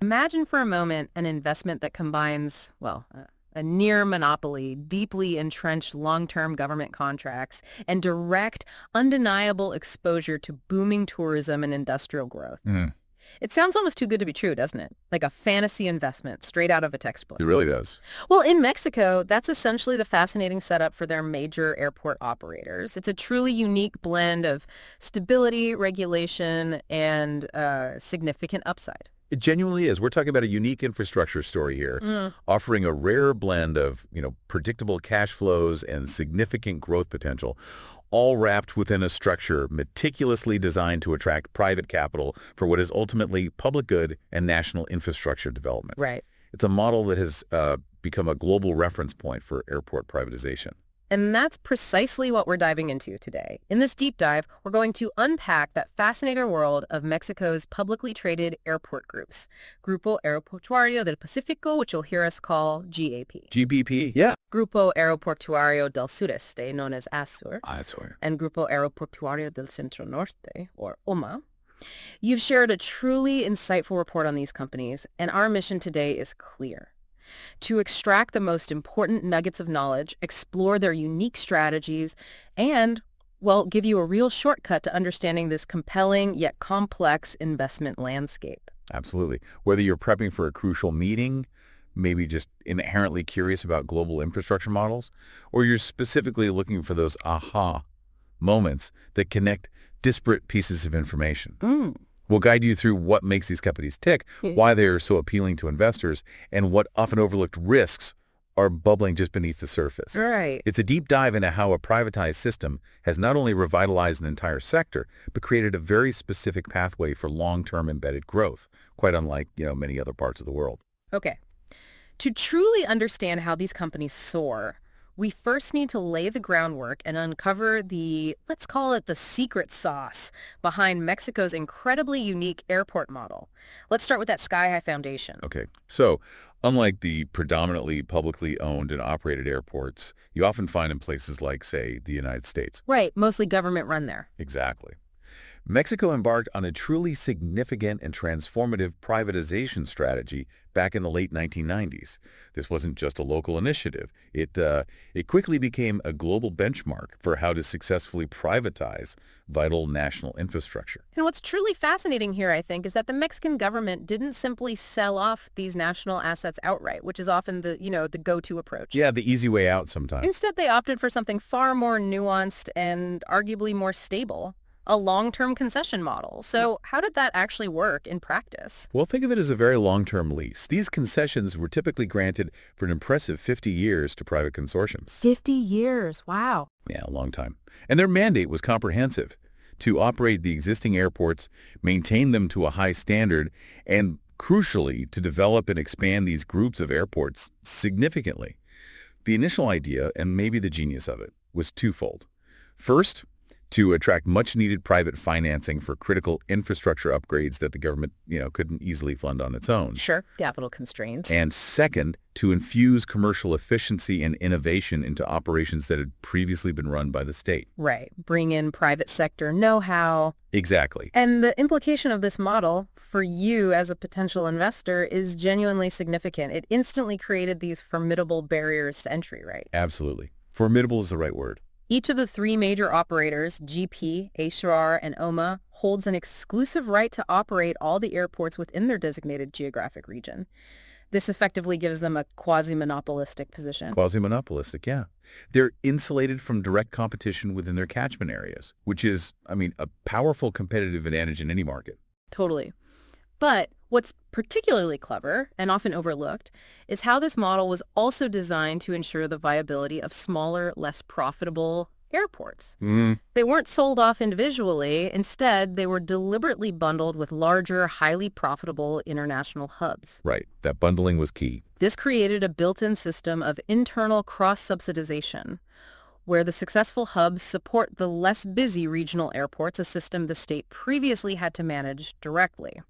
Imagine for a moment an investment that combines, a near monopoly, deeply entrenched long-term government contracts, and direct, undeniable exposure to booming tourism and industrial growth. Mm, It sounds almost too good to be true, doesn't it? Like a fantasy investment straight out of a textbook. it really does. Well, in Mexico, that's essentially the fascinating setup for their major airport operators. It's a truly unique blend of stability, regulation, and significant upside. It genuinely is. We're talking about a unique infrastructure story here, Mm. offering a rare blend of, predictable cash flows and significant growth potential, all wrapped within a structure meticulously designed to attract private capital for what is ultimately public good and national infrastructure development. Right. It's a model that has become a global reference point for airport privatization. And that's precisely what we're diving into today. In this deep dive, we're going to unpack that fascinating world of Mexico's publicly traded airport groups. Grupo Aeroportuario del Pacífico, which you'll hear us call GAP. GBP, yeah. Grupo Aeroportuario del Sureste, known as ASUR. ASUR. And Grupo Aeroportuario del Centro Norte, or OMA. You've shared a truly insightful report on these companies, and our mission today is clear: to extract the most important nuggets of knowledge, explore their unique strategies, and, give you a real shortcut to understanding this compelling yet complex investment landscape. Absolutely. Whether you're prepping for a crucial meeting, maybe just inherently curious about global infrastructure models, or you're specifically looking for those aha moments that connect disparate pieces of information. We'll guide you through what makes these companies tick, why they are so appealing to investors, and what often overlooked risks are bubbling just beneath the surface. Right. It's a deep dive into how a privatized system has not only revitalized an entire sector, but created a very specific pathway for long-term embedded growth, quite unlike, many other parts of the world. Okay. To truly understand how these companies soar, we first need to lay the groundwork and uncover the, let's call it the secret sauce behind Mexico's incredibly unique airport model. Let's start with that sky-high foundation. Okay, so unlike the predominantly publicly owned and operated airports you often find in places like, say, the United States. Right, mostly government run there. Exactly. Mexico embarked on a truly significant and transformative privatization strategy back in the late 1990s. This wasn't just a local initiative. It quickly became a global benchmark for how to successfully privatize vital national infrastructure. And what's truly fascinating here, I think, is that the Mexican government didn't simply sell off these national assets outright, which is often the go-to approach. Yeah, the easy way out sometimes. Instead, they opted for something far more nuanced and arguably more stable: a long-term concession model. So how did that actually work in practice? Well, think of it as a very long-term lease. These concessions were typically granted for an impressive 50 years to private consortiums. 50 years. Wow. Yeah, a long time. And their mandate was comprehensive: to operate the existing airports, maintain them to a high standard, and crucially, to develop and expand these groups of airports significantly. The initial idea, and maybe the genius of it, was twofold. First, to attract much-needed private financing for critical infrastructure upgrades that the government, couldn't easily fund on its own. Sure. Capital constraints. And second, to infuse commercial efficiency and innovation into operations that had previously been run by the state. Right. Bring in private sector know-how. Exactly. And the implication of this model for you as a potential investor is genuinely significant. It instantly created these formidable barriers to entry, right? Absolutely. Formidable is the right word. Each of the three major operators, GP, ASUR, and OMA, holds an exclusive right to operate all the airports within their designated geographic region. This effectively gives them a quasi-monopolistic position. Quasi-monopolistic, yeah. They're insulated from direct competition within their catchment areas, which is, a powerful competitive advantage in any market. Totally. But what's particularly clever and often overlooked is how this model was also designed to ensure the viability of smaller, less profitable airports. They weren't sold off individually. Instead, they were deliberately bundled with larger, highly profitable international hubs. Right. That bundling was key. This created a built-in system of internal cross-subsidization, where the successful hubs support the less busy regional airports, a system the state previously had to manage directly.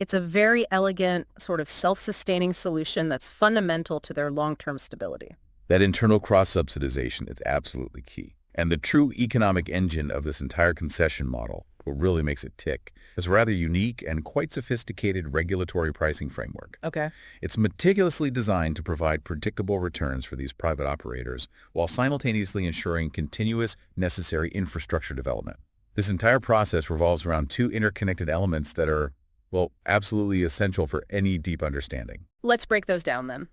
It's a very elegant, sort of self-sustaining solution that's fundamental to their long-term stability. That internal cross-subsidization is absolutely key. And the true economic engine of this entire concession model, what really makes it tick, is a rather unique and quite sophisticated regulatory pricing framework. Okay. It's meticulously designed to provide predictable returns for these private operators while simultaneously ensuring continuous, necessary infrastructure development. This entire process revolves around two interconnected elements that are, well, absolutely essential for any deep understanding. Let's break those down then.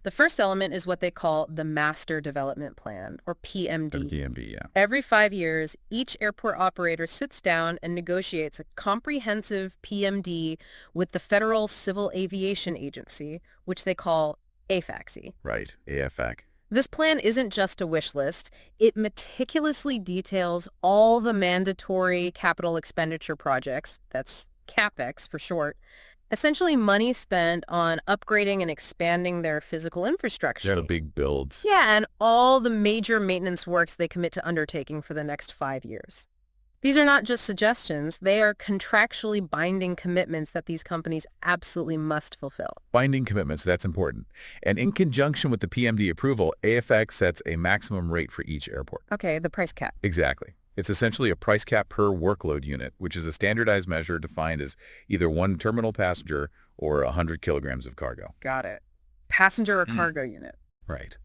The first element is what they call the Master Development Plan, or PMD. DMD, yeah. Every 5 years, each airport operator sits down and negotiates a comprehensive PMD with the Federal Civil Aviation Agency, which they call AFAC. Right, AFAC. This plan isn't just a wish list. It meticulously details all the mandatory capital expenditure projects, that's CapEx for short, essentially money spent on upgrading and expanding their physical infrastructure. They're the big builds. Yeah, and all the major maintenance works they commit to undertaking for the next 5 years. These are not just suggestions. They are contractually binding commitments that these companies absolutely must fulfill. Binding commitments, that's important. And in conjunction with the PMD approval, AFX sets a maximum rate for each airport. Okay, the price cap. Exactly. It's essentially a price cap per workload unit, which is a standardized measure defined as either one terminal passenger or 100 kilograms of cargo. Got it. Passenger or cargo unit. Right.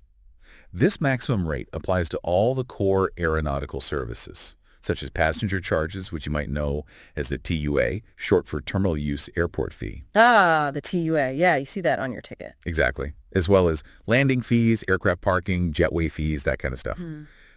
This maximum rate applies to all the core aeronautical services, such as passenger charges, which you might know as the TUA, short for Terminal Use Airport Fee. Ah, the TUA. Yeah, you see that on your ticket. Exactly. As well as landing fees, aircraft parking, jetway fees, that kind of stuff.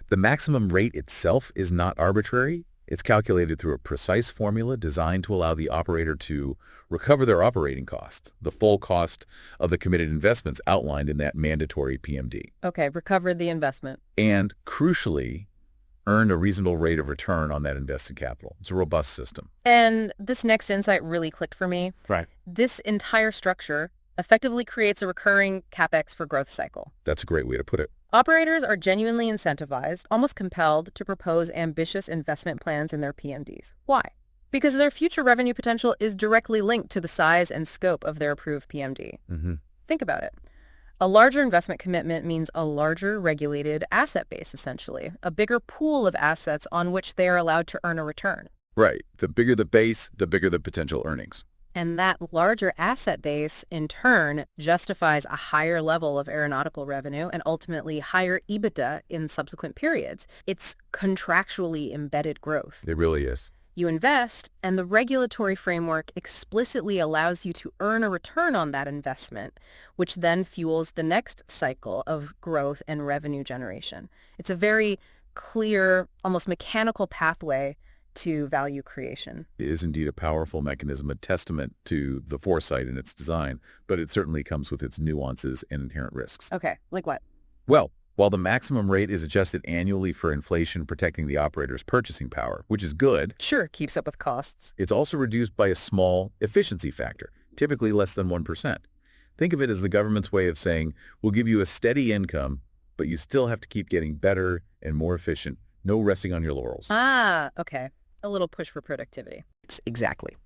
The maximum rate itself is not arbitrary. It's calculated through a precise formula designed to allow the operator to recover their operating costs, the full cost of the committed investments outlined in that mandatory PMD. Okay, recover the investment. And crucially, earn a reasonable rate of return on that invested capital. It's a robust system. And this next insight really clicked for me. Right. This entire structure effectively creates a recurring CapEx for growth cycle. That's a great way to put it. Operators are genuinely incentivized, almost compelled, to propose ambitious investment plans in their PMDs. Why? Because their future revenue potential is directly linked to the size and scope of their approved PMD. Think about it. A larger investment commitment means a larger regulated asset base, essentially, a bigger pool of assets on which they are allowed to earn a return. Right. The bigger the base, the bigger the potential earnings. And that larger asset base, in turn, justifies a higher level of aeronautical revenue and ultimately higher EBITDA in subsequent periods. It's contractually embedded growth. It really is. You invest, and the regulatory framework explicitly allows you to earn a return on that investment, which then fuels the next cycle of growth and revenue generation. It's a very clear, almost mechanical pathway to value creation. It is indeed a powerful mechanism, a testament to the foresight in its design, but it certainly comes with its nuances and inherent risks. Okay, like what? Well, while the maximum rate is adjusted annually for inflation protecting the operator's purchasing power, which is good, Sure, keeps up with costs. it's also reduced by a small efficiency factor, typically less than 1%. Think of it as the government's way of saying, we'll give you a steady income, but you still have to keep getting better and more efficient. No resting on your laurels. Ah, okay. A little push for productivity. Exactly.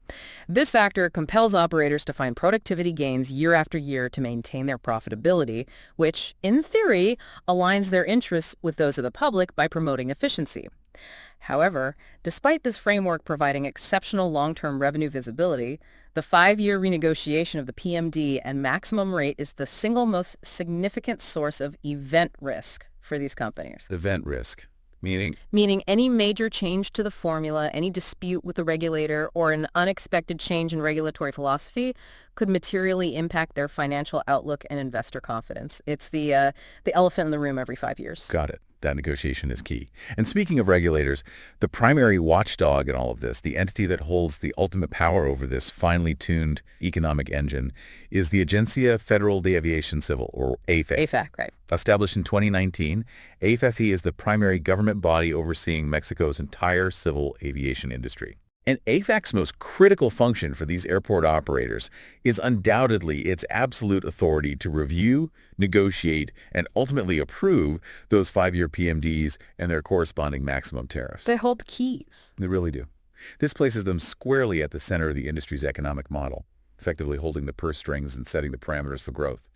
This factor compels operators to find productivity gains year after year to maintain their profitability, which, in theory, aligns their interests with those of the public by promoting efficiency. However, despite this framework providing exceptional long-term revenue visibility, the 5-year renegotiation of the PMD and maximum rate is the single most significant source of event risk for these companies. Event risk. Meaning any major change to the formula, any dispute with the regulator, or an unexpected change in regulatory philosophy could materially impact their financial outlook and investor confidence. It's the elephant in the room every 5 years. Got it. That negotiation is key. And speaking of regulators, the primary watchdog in all of this, the entity that holds the ultimate power over this finely tuned economic engine, is the Agencia Federal de Aviación Civil, or AFAC. AFAC, right. Established in 2019, AFAC is the primary government body overseeing Mexico's entire civil aviation industry. And AFAC's most critical function for these airport operators is undoubtedly its absolute authority to review, negotiate, and ultimately approve those 5-year PMDs and their corresponding maximum tariffs. They hold keys. They really do. This places them squarely at the center of the industry's economic model, effectively holding the purse strings and setting the parameters for growth.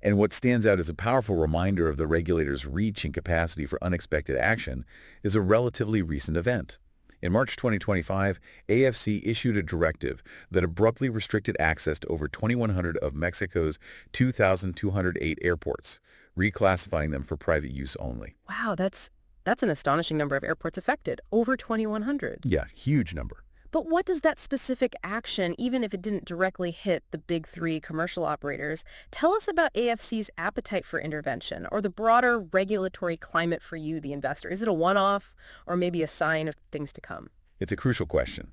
And what stands out as a powerful reminder of the regulator's reach and capacity for unexpected action is a relatively recent event. In March 2025, AFC issued a directive that abruptly restricted access to over 2,100 of Mexico's 2,208 airports, reclassifying them for private use only. Wow, that's an astonishing number of airports affected, over 2,100. Yeah, huge number. But what does that specific action, even if it didn't directly hit the big three commercial operators, tell us about AFC's appetite for intervention or the broader regulatory climate for you, the investor? Is it a one-off or maybe a sign of things to come? It's a crucial question.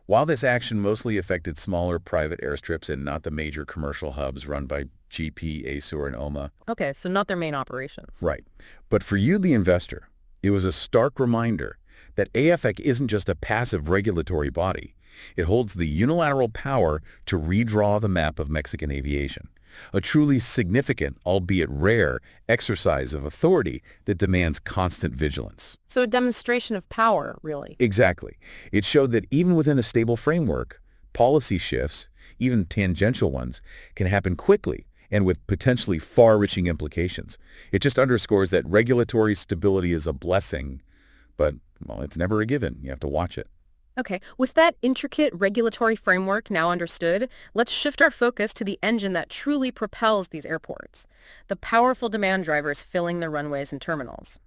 While this action mostly affected smaller private airstrips and not the major commercial hubs run by GP, ASUR, and OMA. Okay, so not their main operations. Right. But for you, the investor, it was a stark reminder that AFEC isn't just a passive regulatory body. It holds the unilateral power to redraw the map of Mexican aviation, a truly significant, albeit rare, exercise of authority that demands constant vigilance. So a demonstration of power, really. Exactly. It showed that even within a stable framework, policy shifts, even tangential ones, can happen quickly and with potentially far-reaching implications. It just underscores that regulatory stability is a blessing, but, well, it's never a given. You have to watch it. Okay, with that intricate regulatory framework now understood, let's shift our focus to the engine that truly propels these airports, the powerful demand drivers filling the runways and terminals.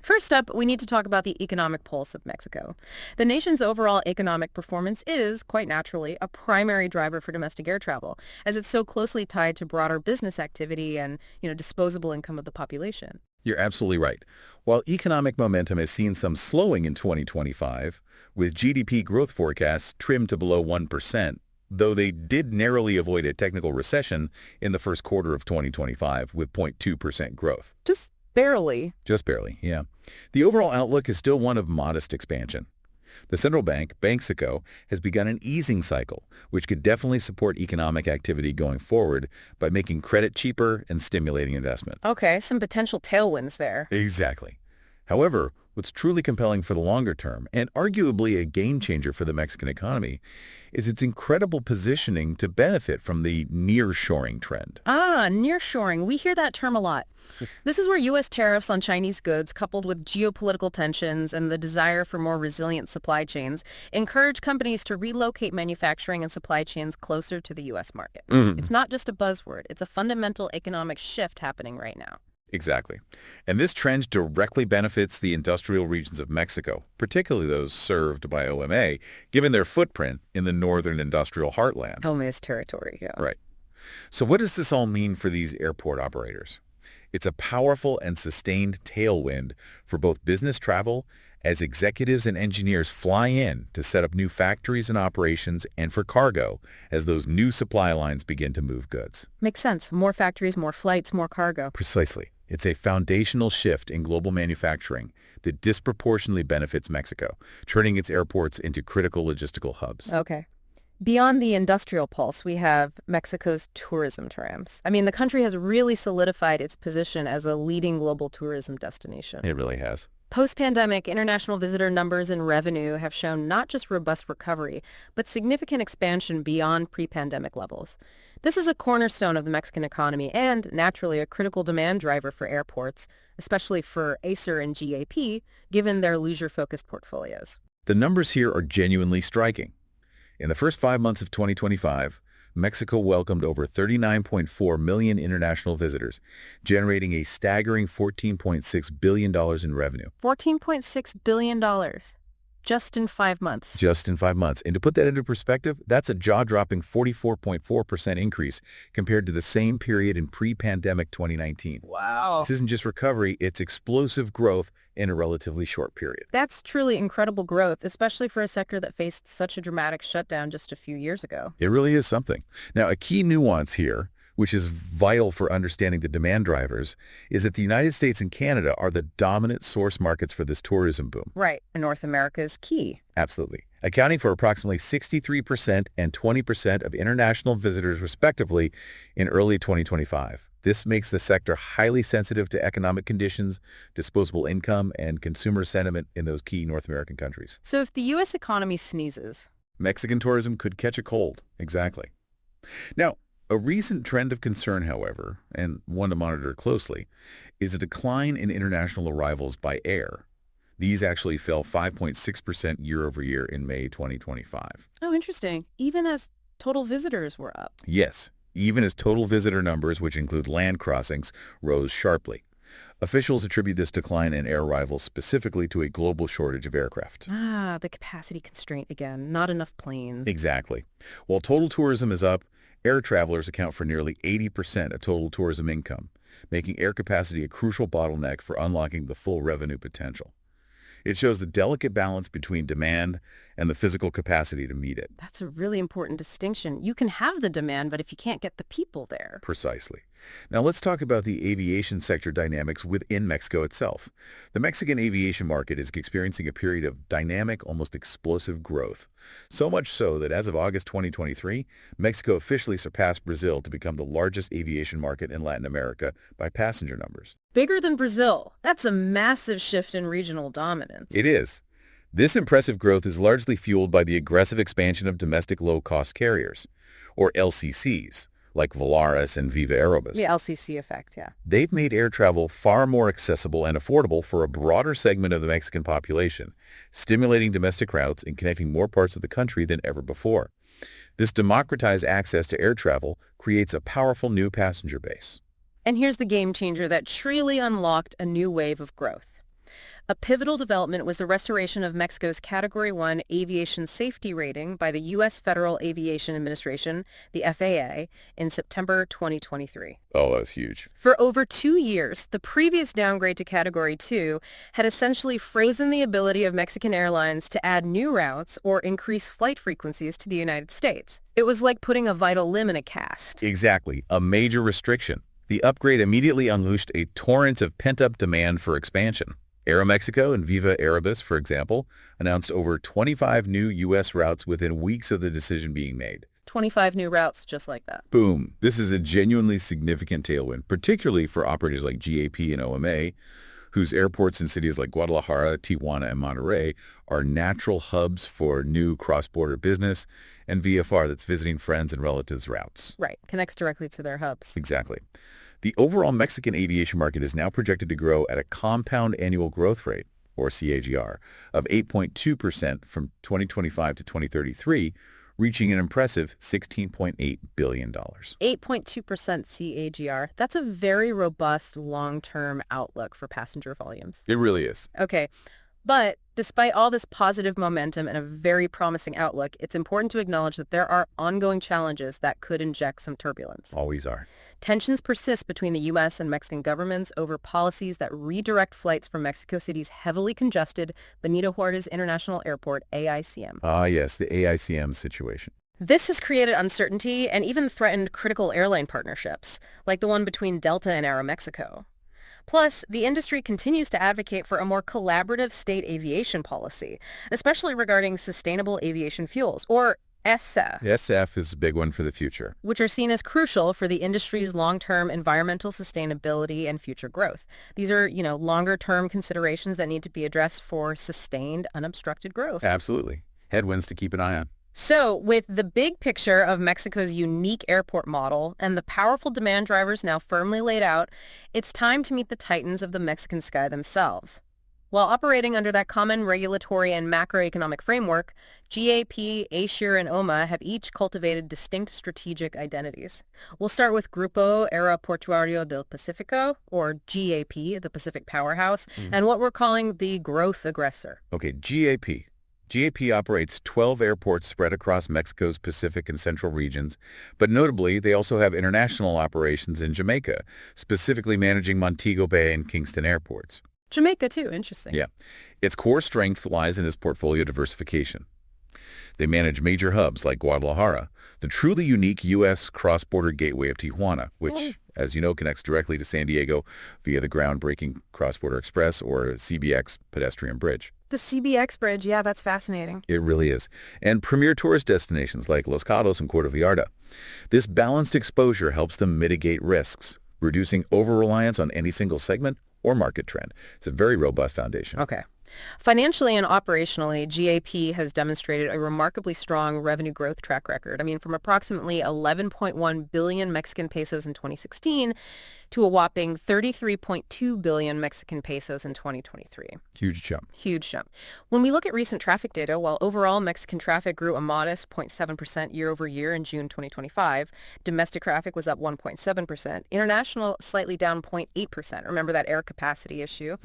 First up, we need to talk about the economic pulse of Mexico. The nation's overall economic performance is, quite naturally, a primary driver for domestic air travel, as it's so closely tied to broader business activity and, disposable income of the population. You're absolutely right. While economic momentum has seen some slowing in 2025, with GDP growth forecasts trimmed to below 1%, though they did narrowly avoid a technical recession in the first quarter of 2025 with 0.2% growth. Just barely. Just barely, yeah. The overall outlook is still one of modest expansion. The central bank, Banxico, has begun an easing cycle, which could definitely support economic activity going forward by making credit cheaper and stimulating investment. Okay, some potential tailwinds there. Exactly. However, what's truly compelling for the longer term, and arguably a game changer for the Mexican economy, is its incredible positioning to benefit from the nearshoring trend. Nearshoring. We hear that term a lot. This is where U.S. tariffs on Chinese goods, coupled with geopolitical tensions and the desire for more resilient supply chains, encourage companies to relocate manufacturing and supply chains closer to the U.S. market. It's not just a buzzword. It's a fundamental economic shift happening right now. Exactly. And this trend directly benefits the industrial regions of Mexico, particularly those served by OMA, given their footprint in the northern industrial heartland. OMA's territory, yeah. Right. So what does this all mean for these airport operators? It's a powerful and sustained tailwind for both business travel as executives and engineers fly in to set up new factories and operations, and for cargo as those new supply lines begin to move goods. Makes sense. More factories, more flights, more cargo. Precisely. It's a foundational shift in global manufacturing that disproportionately benefits Mexico, turning its airports into critical logistical hubs. Okay. Beyond the industrial pulse, we have Mexico's tourism trams. I mean, the country has really solidified its position as a leading global tourism destination. It really has. Post-pandemic, international visitor numbers and revenue have shown not just robust recovery, but significant expansion beyond pre-pandemic levels. This is a cornerstone of the Mexican economy and, naturally, a critical demand driver for airports, especially for ASUR and GAP, given their leisure-focused portfolios. The numbers here are genuinely striking. In the first 5 months of 2025, Mexico welcomed over 39.4 million international visitors, generating a staggering $14.6 billion in revenue. $14.6 billion. Just in 5 months. Just in 5 months. And to put that into perspective, that's a jaw-dropping 44.4% increase compared to the same period in pre-pandemic 2019. Wow. This isn't just recovery, it's explosive growth in a relatively short period. That's truly incredible growth, especially for a sector that faced such a dramatic shutdown just a few years ago. It really is something. Now, a key nuance here, which is vital for understanding the demand drivers, is that the United States and Canada are the dominant source markets for this tourism boom. Right, and North America is key. Absolutely. Accounting for approximately 63% and 20% of international visitors, respectively, in early 2025. This makes the sector highly sensitive to economic conditions, disposable income, and consumer sentiment in those key North American countries. So if the U.S. economy sneezes, Mexican tourism could catch a cold. Exactly. Now, a recent trend of concern, however, and one to monitor closely, is a decline in international arrivals by air. These actually fell 5.6% year over year in May 2025. Oh, interesting. Even as total visitors were up. Yes, even as total visitor numbers, which include land crossings, rose sharply. Officials attribute this decline in air arrivals specifically to a global shortage of aircraft. Ah, the capacity constraint again. Not enough planes. Exactly. While total tourism is up, air travelers account for nearly 80% of total tourism income, making air capacity a crucial bottleneck for unlocking the full revenue potential. It shows the delicate balance between demand and the physical capacity to meet it. That's a really important distinction. You can have the demand, but if you can't get the people there. Precisely. Now let's talk about the aviation sector dynamics within Mexico itself. The Mexican aviation market is experiencing a period of dynamic, almost explosive growth. So much so that as of August 2023, Mexico officially surpassed Brazil to become the largest aviation market in Latin America by passenger numbers. Bigger than Brazil. That's a massive shift in regional dominance. It is. This impressive growth is largely fueled by the aggressive expansion of domestic low-cost carriers, or LCCs, like Volaris and Viva Aerobus. The LCC effect, yeah. They've made air travel far more accessible and affordable for a broader segment of the Mexican population, stimulating domestic routes and connecting more parts of the country than ever before. This democratized access to air travel creates a powerful new passenger base. And here's the game changer that truly unlocked a new wave of growth. A pivotal development was the restoration of Mexico's Category 1 aviation safety rating by the U.S. Federal Aviation Administration, the FAA, in September 2023. Oh, that's huge. For over 2 years, the previous downgrade to Category 2 had essentially frozen the ability of Mexican airlines to add new routes or increase flight frequencies to the United States. It was like putting a vital limb in a cast. Exactly, a major restriction. The upgrade immediately unleashed a torrent of pent-up demand for expansion. Aeromexico and Viva Aerobus, for example, announced over 25 new U.S. routes within weeks of the decision being made. 25 new routes just like that. Boom. This is a genuinely significant tailwind, particularly for operators like GAP and OMA, whose airports in cities like Guadalajara, Tijuana, and Monterrey are natural hubs for new cross-border business, and VFR that's visiting friends and relatives routes. Right. Connects directly to their hubs. Exactly. The overall Mexican aviation market is now projected to grow at a compound annual growth rate, or CAGR, of 8.2% from 2025 to 2033, reaching an impressive $16.8 billion. 8.2% CAGR. That's a very robust long-term outlook for passenger volumes. It really is. Okay. But despite all this positive momentum and a very promising outlook, it's important to acknowledge that there are ongoing challenges that could inject some turbulence. Always are. Tensions persist between the U.S. and Mexican governments over policies that redirect flights from Mexico City's heavily congested Benito Juarez International Airport, AICM. Ah, yes, the AICM situation. This has created uncertainty and even threatened critical airline partnerships, like the one between Delta and Aeromexico. Plus, the industry continues to advocate for a more collaborative state aviation policy, especially regarding sustainable aviation fuels, or SF. SF is a big one for the future. Which are seen as crucial for the industry's long-term environmental sustainability and future growth. These are, longer-term considerations that need to be addressed for sustained, unobstructed growth. Absolutely. Headwinds to keep an eye on. So, with the big picture of Mexico's unique airport model and the powerful demand drivers now firmly laid out, it's time to meet the titans of the Mexican sky themselves. While operating under that common regulatory and macroeconomic framework, GAP, ASUR, and OMA have each cultivated distinct strategic identities. We'll start with Grupo Aeroportuario del Pacífico, or GAP, the Pacific Powerhouse, and what we're calling the growth aggressor. Okay, GAP. GAP operates 12 airports spread across Mexico's Pacific and Central regions, but notably, they also have international operations in Jamaica, specifically managing Montego Bay and Kingston airports. Jamaica, too. Interesting. Yeah. Its core strength lies in its portfolio diversification. They manage major hubs like Guadalajara, the truly unique U.S. cross-border gateway of Tijuana, which, as you know, connects directly to San Diego via the groundbreaking Cross-Border Express or CBX pedestrian bridge. The CBX bridge, yeah, that's fascinating. It really is. And premier tourist destinations like Los Cabos and Puerto Vallarta. This balanced exposure helps them mitigate risks, reducing over-reliance on any single segment or market trend. It's a very robust foundation. Okay. Financially and operationally, GAP has demonstrated a remarkably strong revenue growth track record. I mean, from approximately 11.1 billion Mexican pesos in 2016 to a whopping 33.2 billion Mexican pesos in 2023. Huge jump. Huge jump. When we look at recent traffic data, while overall Mexican traffic grew a modest 0.7% year over year in June 2025, domestic traffic was up 1.7%, international slightly down 0.8%. Remember that air capacity issue?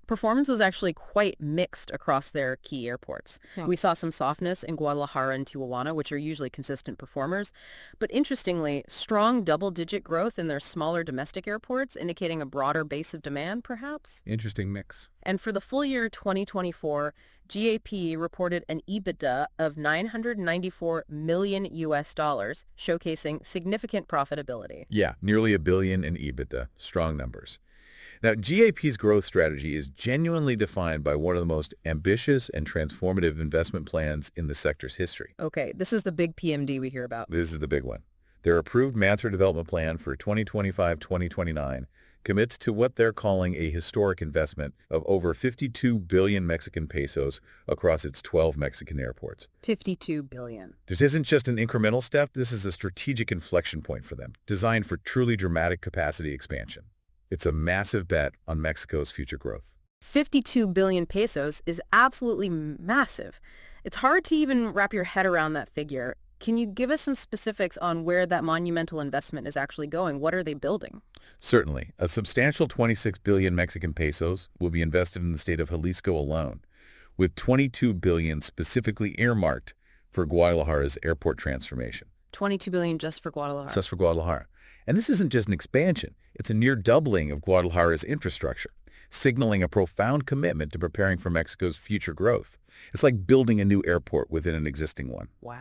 Performance was actually quite mixed across their key airports. We saw some softness in Guadalajara and Tijuana, which are usually consistent performers. But interestingly, strong double-digit growth in their smaller domestic airports, indicating a broader base of demand, perhaps? Interesting mix. And for the full year 2024, GAP reported an EBITDA of 994 million US dollars, showcasing significant profitability. Yeah, nearly $1 billion in EBITDA. Strong numbers. Now, GAP's growth strategy is genuinely defined by one of the most ambitious and transformative investment plans in the sector's history. Okay, this is the big PMD we hear about. This is the big one. Their approved master development plan for 2025-2029 commits to what they're calling a historic investment of over 52 billion Mexican pesos across its 12 Mexican airports. 52 billion. This isn't just an incremental step. This is a strategic inflection point for them, designed for truly dramatic capacity expansion. It's a massive bet on Mexico's future growth. 52 billion pesos is absolutely massive. It's hard to even wrap your head around that figure. Can you give us some specifics on where that monumental investment is actually going? What are they building? Certainly. A substantial 26 billion Mexican pesos will be invested in the state of Jalisco alone, with 22 billion specifically earmarked for Guadalajara's airport transformation. 22 billion just for Guadalajara. Just for Guadalajara. And this isn't just an expansion. It's a near doubling of Guadalajara's infrastructure, signaling a profound commitment to preparing for Mexico's future growth. It's like building a new airport within an existing one. Wow.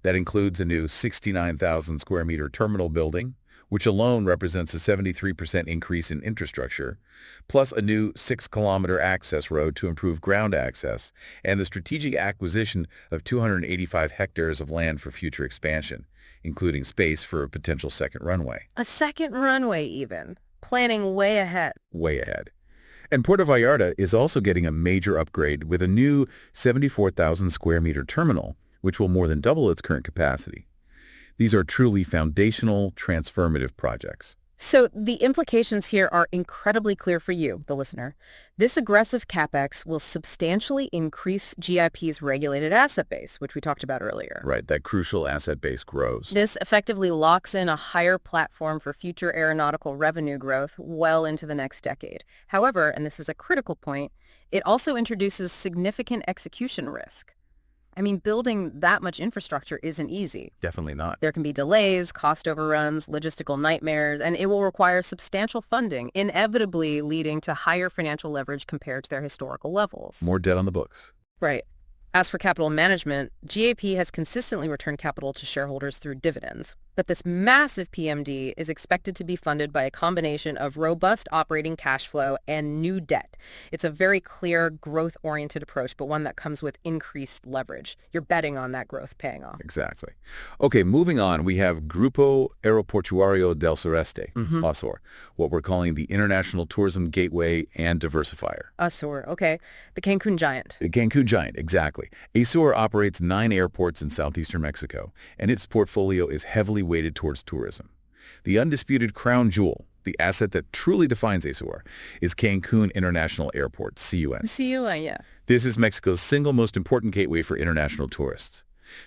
That includes a new 69,000 square meter terminal building, which alone represents a 73% increase in infrastructure, plus a new 6-kilometer access road to improve ground access, and the strategic acquisition of 285 hectares of land for future expansion, including space for a potential second runway. A second runway even. Planning way ahead. Way ahead. And Puerto Vallarta is also getting a major upgrade with a new 74,000 square meter terminal, which will more than double its current capacity. These are truly foundational, transformative projects. So the implications here are incredibly clear for you, the listener. This aggressive CapEx will substantially increase GIP's regulated asset base, which we talked about earlier. Right, that crucial asset base grows. This effectively locks in a higher platform for future aeronautical revenue growth well into the next decade. However, and this is a critical point, it also introduces significant execution risk. I mean, building that much infrastructure isn't easy. Definitely not. There can be delays, cost overruns, logistical nightmares, and it will require substantial funding, inevitably leading to higher financial leverage compared to their historical levels. More debt on the books. Right. As for capital management, GAP has consistently returned capital to shareholders through dividends. But this massive PMD is expected to be funded by a combination of robust operating cash flow and new debt. It's a very clear growth-oriented approach, but one that comes with increased leverage. You're betting on that growth paying off. Exactly. Okay, moving on, we have Grupo Aeroportuario del Sureste, ASUR, what we're calling the International Tourism Gateway and Diversifier. ASUR, okay. The Cancun giant. The Cancun giant, exactly. ASUR operates 9 airports in southeastern Mexico, and its portfolio is heavily weighted towards tourism. The undisputed crown jewel, the asset that truly defines ASUR, is Cancun International Airport, CUN. CUN, yeah. This is Mexico's single most important gateway for international tourists.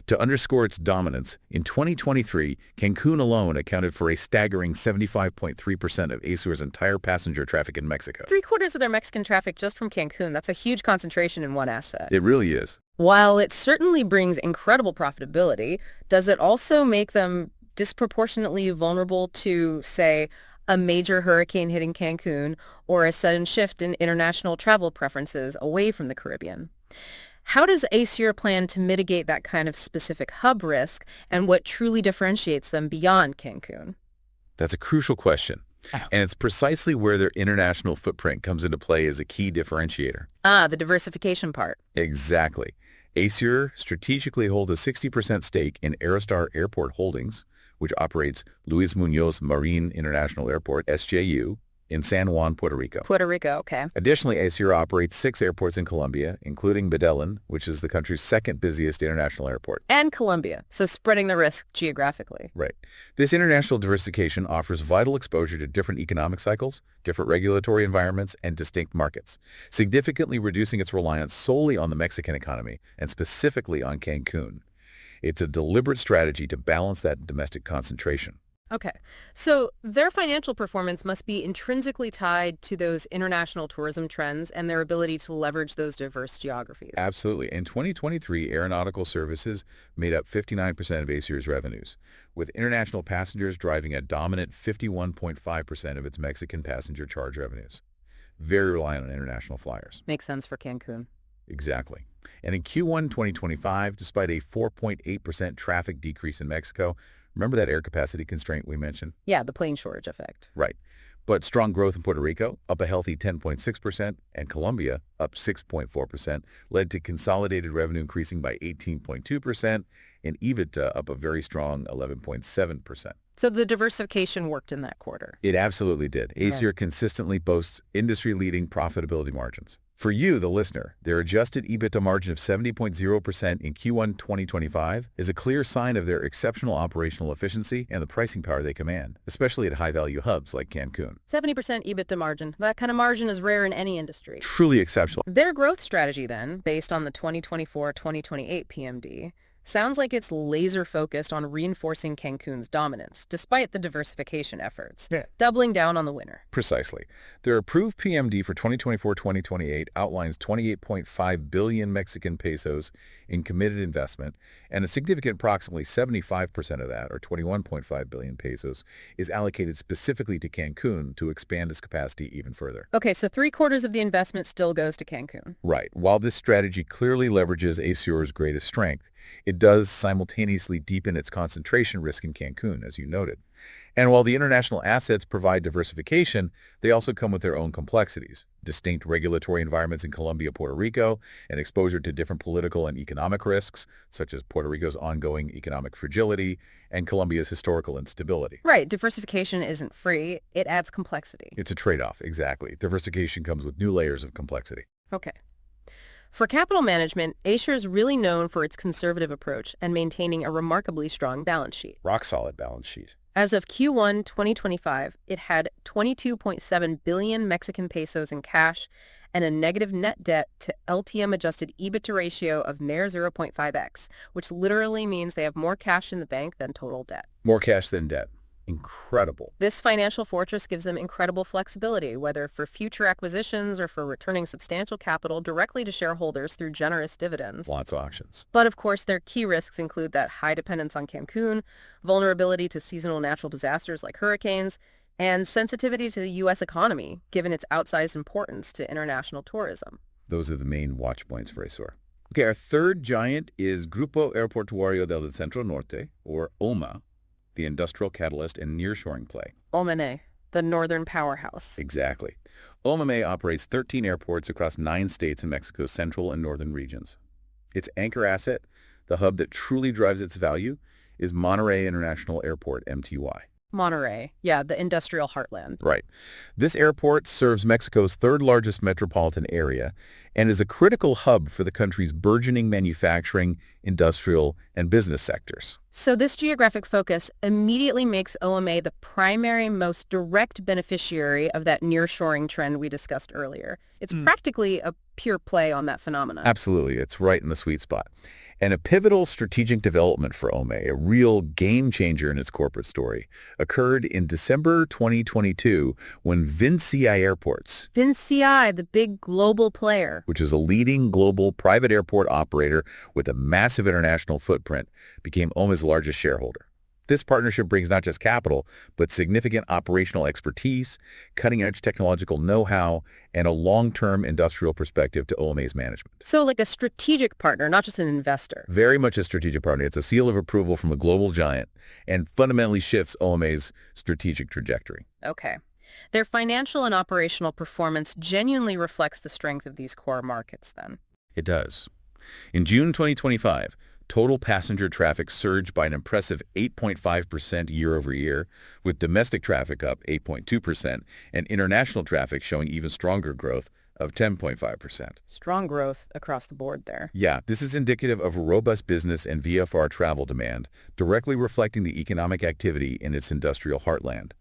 To underscore its dominance, in 2023, Cancun alone accounted for a staggering 75.3% of ASUR's entire passenger traffic in Mexico. 3/4 of their Mexican traffic just from Cancun. That's a huge concentration in one asset. It really is. While it certainly brings incredible profitability, does it also make them disproportionately vulnerable to, say, a major hurricane hitting Cancun or a sudden shift in international travel preferences away from the Caribbean? How does ASUR plan to mitigate that kind of specific hub risk, and what truly differentiates them beyond Cancun? That's a crucial question. And it's precisely where their international footprint comes into play as a key differentiator. Ah, the diversification part. Exactly. ASUR strategically holds a 60% stake in Aerostar Airport Holdings, which operates Luis Muñoz Marin International Airport, SJU, in San Juan, Puerto Rico. Puerto Rico, okay. Additionally, ASUR operates 6 airports in Colombia, including Medellin, which is the country's second busiest international airport. And Colombia, so spreading the risk geographically. Right. This international diversification offers vital exposure to different economic cycles, different regulatory environments, and distinct markets, significantly reducing its reliance solely on the Mexican economy, and specifically on Cancun. It's a deliberate strategy to balance that domestic concentration. Okay, so their financial performance must be intrinsically tied to those international tourism trends and their ability to leverage those diverse geographies. Absolutely. In 2023, aeronautical services made up 59% of ASUR's revenues, with international passengers driving a dominant 51.5% of its Mexican passenger charge revenues. Very reliant on international flyers. Makes sense for Cancun. Exactly. And in Q1 2025, despite a 4.8% traffic decrease in Mexico, remember that air capacity constraint we mentioned? Yeah, the plane shortage effect. Right. But strong growth in Puerto Rico, up a healthy 10.6%, and Colombia, up 6.4%, led to consolidated revenue increasing by 18.2% and EBITDA up a very strong 11.7%. So the diversification worked in that quarter. It absolutely did. ASUR consistently boasts industry-leading profitability margins. For you, the listener, their adjusted EBITDA margin of 70.0% in Q1 2025 is a clear sign of their exceptional operational efficiency and the pricing power they command, especially at high-value hubs like Cancun. 70% EBITDA margin. That kind of margin is rare in any industry. Truly exceptional. Their growth strategy then, based on the 2024-2028 PMD, sounds like it's laser-focused on reinforcing Cancun's dominance, despite the diversification efforts, doubling down on the winner. Precisely. Their approved PMD for 2024-2028 outlines 28.5 billion Mexican pesos in committed investment, and a significant approximately 75% of that, or 21.5 billion pesos, is allocated specifically to Cancun to expand its capacity even further. Okay, so 3/4 of the investment still goes to Cancun. Right. While this strategy clearly leverages ASUR's greatest strength, it does simultaneously deepen its concentration risk in Cancun, as you noted. And while the international assets provide diversification, they also come with their own complexities, distinct regulatory environments in Colombia, Puerto Rico, and exposure to different political and economic risks, such as Puerto Rico's ongoing economic fragility and Colombia's historical instability. Right, diversification isn't free, it adds complexity. It's a trade-off, exactly. Diversification comes with new layers of complexity. Okay. For capital management, ASUR is really known for its conservative approach and maintaining a remarkably strong balance sheet. Rock-solid balance sheet. As of Q1 2025, it had 22.7 billion Mexican pesos in cash and a negative net debt to LTM adjusted EBITDA ratio of mere 0.5x, which literally means they have more cash in the bank than total debt. More cash than debt. Incredible. This financial fortress gives them incredible flexibility, whether for future acquisitions or for returning substantial capital directly to shareholders through generous dividends. Lots of options. But of course, their key risks include that high dependence on Cancun, vulnerability to seasonal natural disasters like hurricanes, and sensitivity to the U.S. economy, given its outsized importance to international tourism. Those are the main watch points for ASUR. Okay, our third giant is Grupo Aeroportuario del Centro Norte, or OMA, the industrial catalyst and nearshoring play. OMA, the northern powerhouse. Exactly. OMA operates 13 airports across 9 states in Mexico's central and northern regions. Its anchor asset, the hub that truly drives its value, is Monterrey International Airport, MTY. Monterrey, yeah, the industrial heartland. Right. This airport serves Mexico's third largest metropolitan area and is a critical hub for the country's burgeoning manufacturing, industrial, and business sectors. So this geographic focus immediately makes OMA the primary, most direct beneficiary of that nearshoring trend we discussed earlier. It's practically a pure play on that phenomenon. Absolutely. It's right in the sweet spot. And a pivotal strategic development for OMA, a real game changer in its corporate story, occurred in December 2022 when VINCI Airports, VINCI, the big global player, which is a leading global private airport operator with a massive international footprint, became OMA's largest shareholder. This partnership brings not just capital, but significant operational expertise, cutting-edge technological know-how, and a long-term industrial perspective to OMA's management. So like a strategic partner, not just an investor. Very much a strategic partner. It's a seal of approval from a global giant and fundamentally shifts OMA's strategic trajectory. Okay. Their financial and operational performance genuinely reflects the strength of these core markets then. It does. In June 2025, Total passenger traffic surged by an impressive 8.5% year-over-year, with domestic traffic up 8.2% and international traffic showing even stronger growth of 10.5%. Strong growth across the board there. Yeah, this is indicative of robust business and VFR travel demand, directly reflecting the economic activity in its industrial heartland.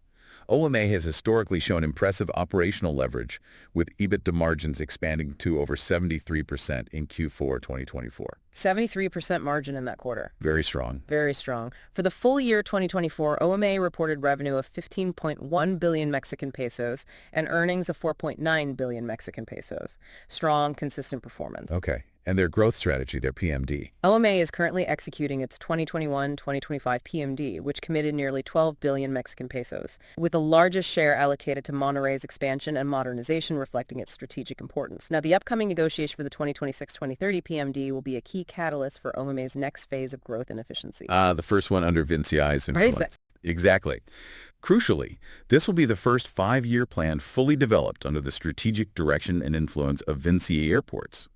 OMA has historically shown impressive operational leverage, with EBITDA margins expanding to over 73% in Q4 2024. 73% margin in that quarter. Very strong. Very strong. For the full year 2024, OMA reported revenue of 15.1 billion Mexican pesos and earnings of 4.9 billion Mexican pesos. Strong, consistent performance. Okay. And their growth strategy, their PMD. OMA is currently executing its 2021-2025 PMD, which committed nearly 12 billion Mexican pesos, with the largest share allocated to Monterrey's expansion and modernization, reflecting its strategic importance. Now, the upcoming negotiation for the 2026-2030 PMD will be a key catalyst for OMA's next phase of growth and efficiency. The first one under Vinci's influence. Right. Exactly. Crucially, this will be the first 5-year plan fully developed under the strategic direction and influence of Vinci Airports.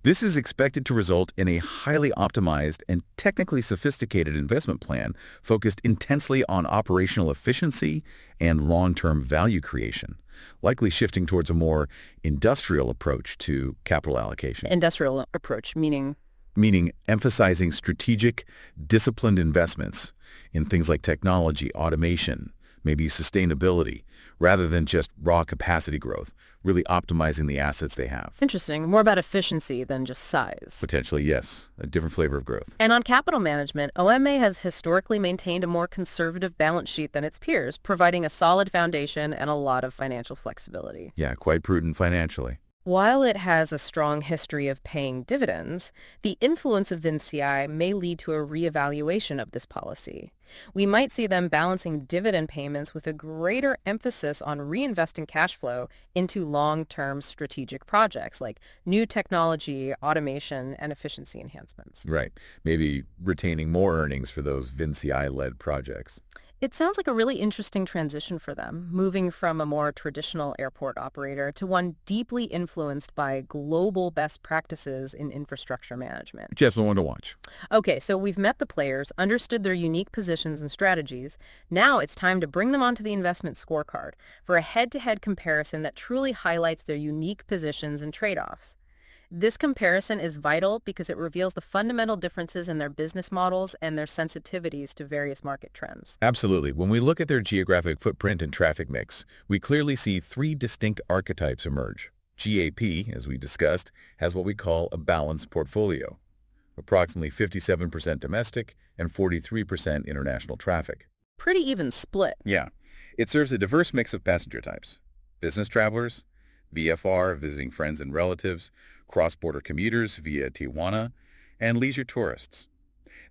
This is expected to result in a highly optimized and technically sophisticated investment plan focused intensely on operational efficiency and long-term value creation, likely shifting towards a more industrial approach to capital allocation. Industrial approach, meaning Emphasizing strategic, disciplined investments in things like technology, automation, maybe sustainability, rather than just raw capacity growth, really optimizing the assets they have. Interesting. More about efficiency than just size. Potentially, yes. A different flavor of growth. And on capital management, OMA has historically maintained a more conservative balance sheet than its peers, providing a solid foundation and a lot of financial flexibility. Yeah, quite prudent financially. While it has a strong history of paying dividends, the influence of Vinci may lead to a reevaluation of this policy. We might see them balancing dividend payments with a greater emphasis on reinvesting cash flow into long-term strategic projects like new technology, automation, and efficiency enhancements. Right. Maybe retaining more earnings for those Vinci-led projects. It sounds like a really interesting transition for them, moving from a more traditional airport operator to one deeply influenced by global best practices in infrastructure management. Just one to watch. Okay, so we've met the players, understood their unique positions and strategies. Now it's time to bring them onto the investment scorecard for a head-to-head comparison that truly highlights their unique positions and trade-offs. This comparison is vital because it reveals the fundamental differences in their business models and their sensitivities to various market trends. Absolutely. When we look at their geographic footprint and traffic mix, we clearly see 3 distinct archetypes emerge. GAP, as we discussed, has what we call a balanced portfolio, approximately 57% domestic and 43% international traffic. Pretty even split. Yeah. It serves a diverse mix of passenger types: business travelers, VFR, visiting friends and relatives, cross-border commuters via Tijuana, and leisure tourists.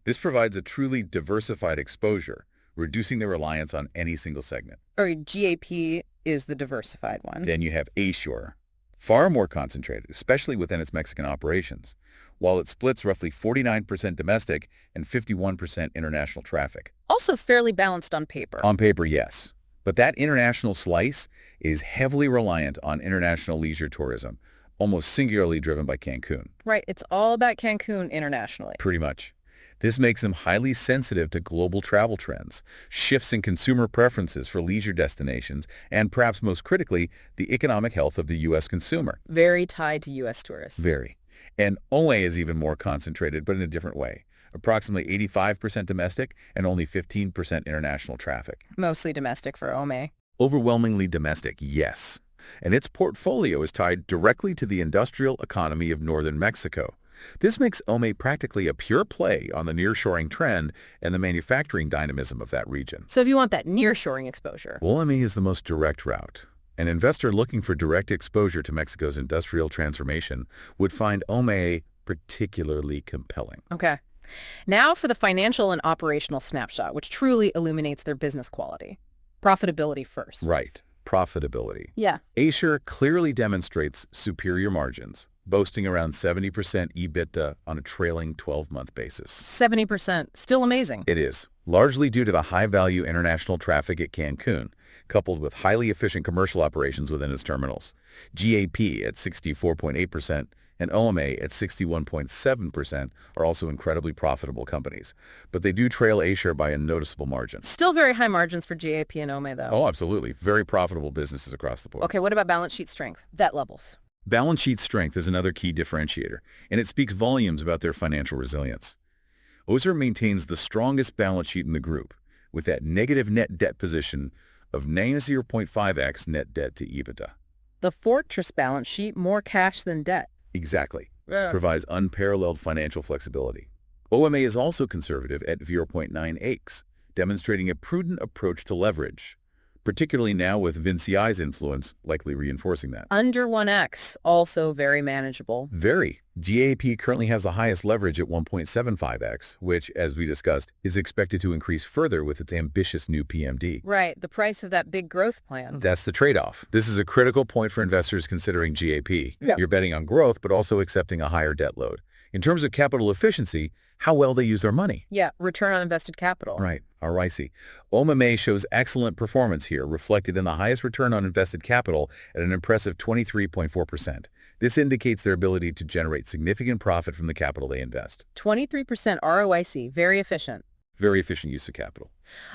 This provides a truly diversified exposure, reducing their reliance on any single segment. Or GAP is the diversified one. Then you have ASUR, far more concentrated, especially within its Mexican operations, while it splits roughly 49% domestic and 51% international traffic. Also fairly balanced on paper. On paper, yes. But that international slice is heavily reliant on international leisure tourism, almost singularly driven by Cancun. Right, it's all about Cancun internationally. Pretty much. This makes them highly sensitive to global travel trends, shifts in consumer preferences for leisure destinations, and perhaps most critically, the economic health of the U.S. consumer. Very tied to U.S. tourists. Very. And OMA is even more concentrated, but in a different way. Approximately 85% domestic and only 15% international traffic. Mostly domestic for OMA. Overwhelmingly domestic, yes. And its portfolio is tied directly to the industrial economy of northern Mexico. This makes OMA practically a pure play on the nearshoring trend and the manufacturing dynamism of that region. So if you want that nearshoring exposure. OMA is the most direct route. An investor looking for direct exposure to Mexico's industrial transformation would find OMA particularly compelling. Okay. Now for the financial and operational snapshot, which truly illuminates their business quality. Profitability first. Right. Profitability. Yeah. ASUR clearly demonstrates superior margins, boasting around 70% EBITDA on a trailing 12-month basis. 70%. Still amazing. It is, largely due to the high-value international traffic at Cancun, coupled with highly efficient commercial operations within its terminals. GAP at 64.8% and OMA at 61.7% are also incredibly profitable companies, but they do trail ASUR by a noticeable margin. Still very high margins for GAP and OMA, though. Oh, absolutely. Very profitable businesses across the board. Okay, what about balance sheet strength? Debt levels. Balance sheet strength is another key differentiator, and it speaks volumes about their financial resilience. ASUR maintains the strongest balance sheet in the group, with that negative net debt position of -0.5x net debt to EBITDA. The fortress balance sheet, more cash than debt. Exactly. Yeah. Provides unparalleled financial flexibility. OMA is also conservative at 0.9x, demonstrating a prudent approach to leverage, particularly now with VINCI's influence likely reinforcing that. Under 1x, also very manageable. Very. GAP currently has the highest leverage at 1.75x, which, as we discussed, is expected to increase further with its ambitious new PMD. Right, the price of that big growth plan. That's the trade-off. This is a critical point for investors considering GAP. Yeah. You're betting on growth, but also accepting a higher debt load. In terms of capital efficiency, how well they use their money. Yeah, return on invested capital. Right, ROIC. OMA shows excellent performance here, reflected in the highest return on invested capital at an impressive 23.4%. This indicates their ability to generate significant profit from the capital they invest. 23% ROIC, very efficient. Very efficient use of capital.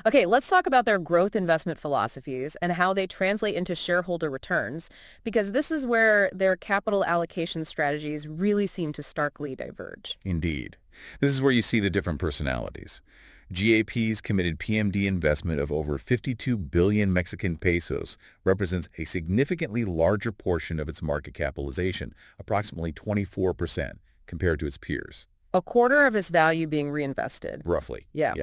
Okay, let's talk about their growth investment philosophies and how they translate into shareholder returns, because this is where their capital allocation strategies really seem to starkly diverge. Indeed. This is where you see the different personalities. GAP's committed PMD investment of over 52 billion Mexican pesos represents a significantly larger portion of its market capitalization, approximately 24%, compared to its peers. A quarter of its value being reinvested. Roughly. Yeah.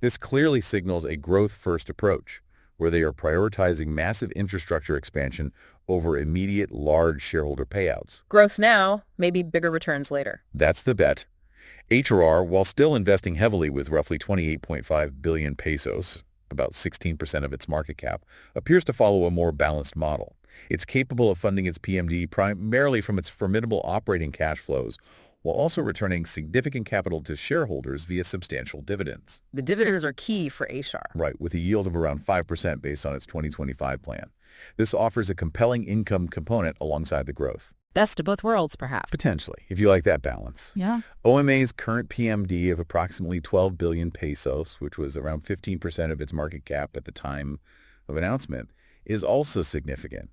This clearly signals a growth-first approach, where they are prioritizing massive infrastructure expansion over immediate large shareholder payouts. Gross now, maybe bigger returns later. That's the bet. HRR, while still investing heavily with roughly 28.5 billion pesos, about 16% of its market cap, appears to follow a more balanced model. It's capable of funding its PMD primarily from its formidable operating cash flows, while also returning significant capital to shareholders via substantial dividends. The dividends are key for ASUR. Right, with a yield of around 5% based on its 2025 plan. This offers a compelling income component alongside the growth. Best of both worlds, perhaps. Potentially, if you like that balance. Yeah. OMA's current PMD of approximately 12 billion pesos, which was around 15% of its market cap at the time of announcement, is also significant.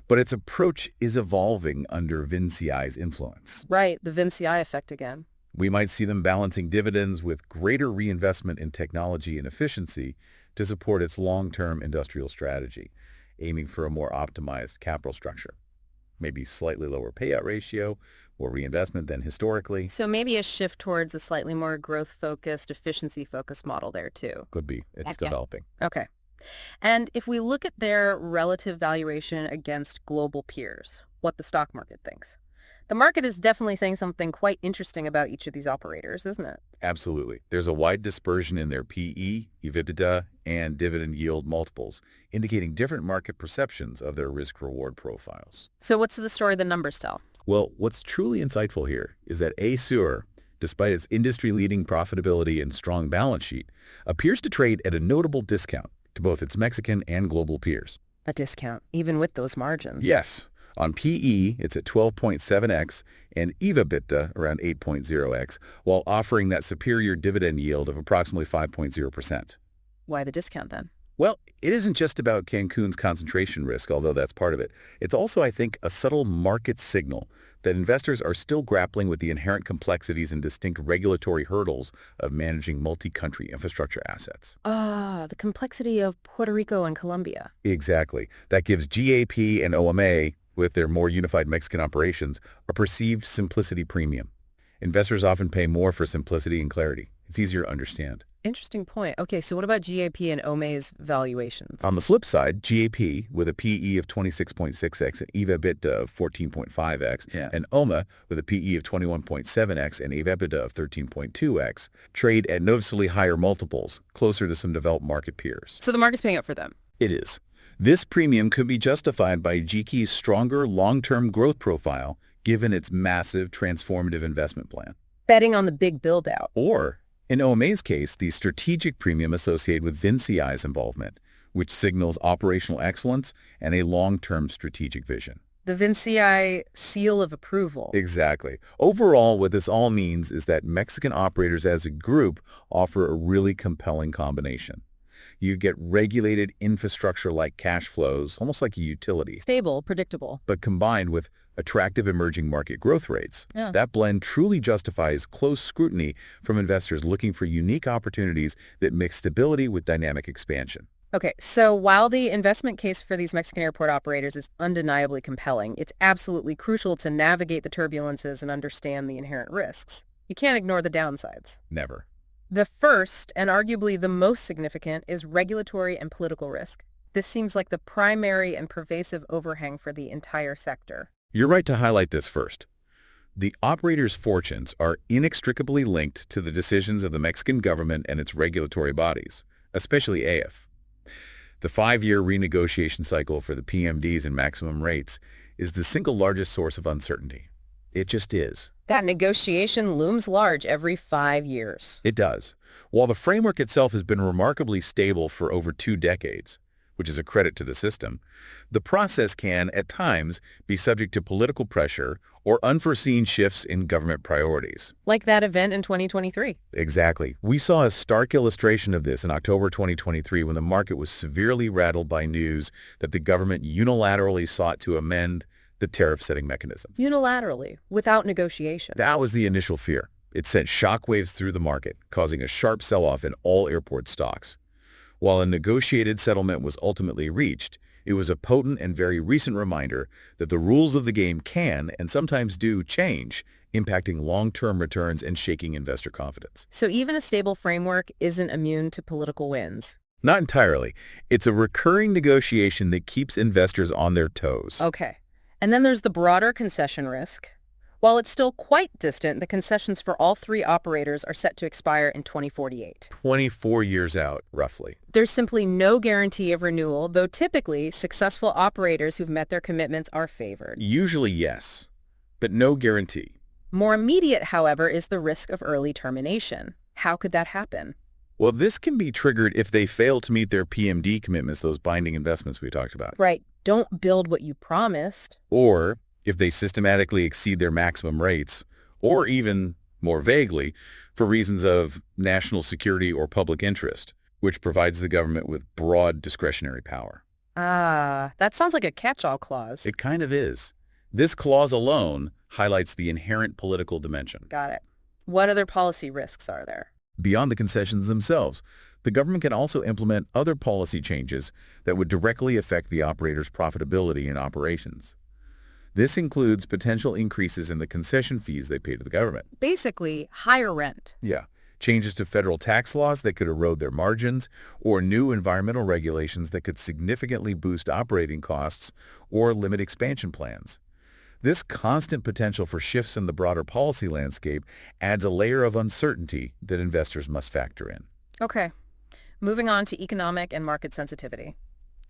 But its approach is evolving under VINCI's influence. Right, the VINCI effect again. We might see them balancing dividends with greater reinvestment in technology and efficiency to support its long-term industrial strategy, aiming for a more optimized capital structure. Maybe slightly lower payout ratio, more reinvestment than historically. So maybe a shift towards a slightly more growth-focused, efficiency-focused model there too. Could be. It's Okay. developing. Okay. And if we look at their relative valuation against global peers, what the stock market thinks, the market is definitely saying something quite interesting about each of these operators, isn't it? Absolutely. There's a wide dispersion in their PE, EBITDA, and dividend yield multiples, indicating different market perceptions of their risk-reward profiles. So what's the story the numbers tell? Well, what's truly insightful here is that ASUR, despite its industry-leading profitability and strong balance sheet, appears to trade at a notable discount to both its Mexican and global peers. A discount, even with those margins. Yes. On PE, it's at 12.7x and EBITDA around 8.0x, while offering that superior dividend yield of approximately 5.0%. Why the discount then? Well, it isn't just about Cancun's concentration risk, although that's part of it. It's also, I think, a subtle market signal that investors are still grappling with the inherent complexities and distinct regulatory hurdles of managing multi-country infrastructure assets. The complexity of Puerto Rico and Colombia. Exactly. That gives GAP and OMA, with their more unified Mexican operations, a perceived simplicity premium. Investors often pay more for simplicity and clarity. It's easier to understand. Interesting point. Okay, so what about GAP and OMA's valuations? On the flip side, GAP, with a PE of 26.6x and EBITDA of 14.5x, and OMA, with a PE of 21.7x and EBITDA of 13.2x, trade at noticeably higher multiples, closer to some developed market peers. So the market's paying up for them. It is. This premium could be justified by GK's stronger long-term growth profile, given its massive transformative investment plan. Betting on the big build-out. Or, in OMA's case, the strategic premium associated with VINCI's involvement, which signals operational excellence and a long-term strategic vision. the Vincii seal of approval. Exactly. Overall, what this all means is that Mexican operators as a group offer a really compelling combination. You get regulated infrastructure-like cash flows, almost like a utility, Stable, predictable. but combined with attractive emerging market growth rates. Yeah. That blend truly justifies close scrutiny from investors looking for unique opportunities that mix stability with dynamic expansion. Okay, so while the investment case for these Mexican airport operators is undeniably compelling, it's absolutely crucial to navigate the turbulences and understand the inherent risks. You can't ignore the downsides. Never. The first, and arguably the most significant, is regulatory and political risk. This seems like the primary and pervasive overhang for the entire sector. You're right to highlight this first. The operators' fortunes are inextricably linked to the decisions of the Mexican government and its regulatory bodies, especially AF. The 5-year renegotiation cycle for the PMDs and maximum rates is the single largest source of uncertainty. It just is. That negotiation looms large every 5 years. It does. While the framework itself has been remarkably stable for over 2 decades, which is a credit to the system, the process can, at times, be subject to political pressure or unforeseen shifts in government priorities. Like that event in 2023. Exactly. We saw a stark illustration of this in October 2023 when the market was severely rattled by news that the government unilaterally sought to amend the tariff-setting mechanism. Unilaterally, without negotiation. That was the initial fear. It sent shockwaves through the market, causing a sharp sell-off in all airport stocks. While a negotiated settlement was ultimately reached, it was a potent and very recent reminder that the rules of the game can, and sometimes do, change, impacting long-term returns and shaking investor confidence. So even a stable framework isn't immune to political winds. Not entirely. It's a recurring negotiation that keeps investors on their toes. Okay. And then there's the broader concession risk. While it's still quite distant, the concessions for all 3 operators are set to expire in 2048. 24 years out, roughly. There's simply no guarantee of renewal, though typically successful operators who've met their commitments are favored. Usually yes, but no guarantee. More immediate, however, is the risk of early termination. How could that happen? Well, this can be triggered if they fail to meet their PMD commitments, those binding investments we talked about. Right. Don't build what you promised. Or if they systematically exceed their maximum rates, or even, more vaguely, for reasons of national security or public interest, which provides the government with broad discretionary power. Ah, that sounds like a catch-all clause. It kind of is. This clause alone highlights the inherent political dimension. Got it. What other policy risks are there? Beyond the concessions themselves, the government can also implement other policy changes that would directly affect the operator's profitability and operations. This includes potential increases in the concession fees they pay to the government. Basically, higher rent. Yeah. Changes to federal tax laws that could erode their margins, or new environmental regulations that could significantly boost operating costs or limit expansion plans. This constant potential for shifts in the broader policy landscape adds a layer of uncertainty that investors must factor in. Okay. Moving on to economic and market sensitivity.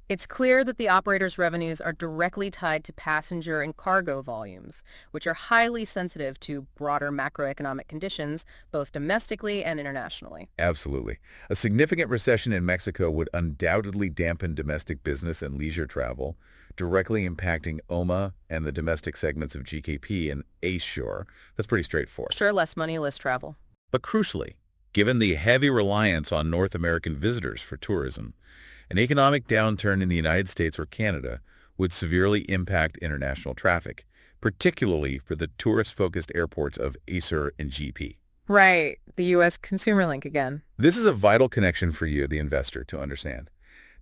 It's clear that the operator's revenues are directly tied to passenger and cargo volumes, which are highly sensitive to broader macroeconomic conditions, both domestically and internationally. Absolutely. A significant recession in Mexico would undoubtedly dampen domestic business and leisure travel, directly impacting OMA and the domestic segments of GKP and ASUR. That's pretty straightforward. Sure, less money, less travel. But crucially, given the heavy reliance on North American visitors for tourism, an economic downturn in the United States or Canada would severely impact international traffic, particularly for the tourist-focused airports of ASUR and GP. Right, the U.S. consumer link again. This is a vital connection for you, the investor, to understand.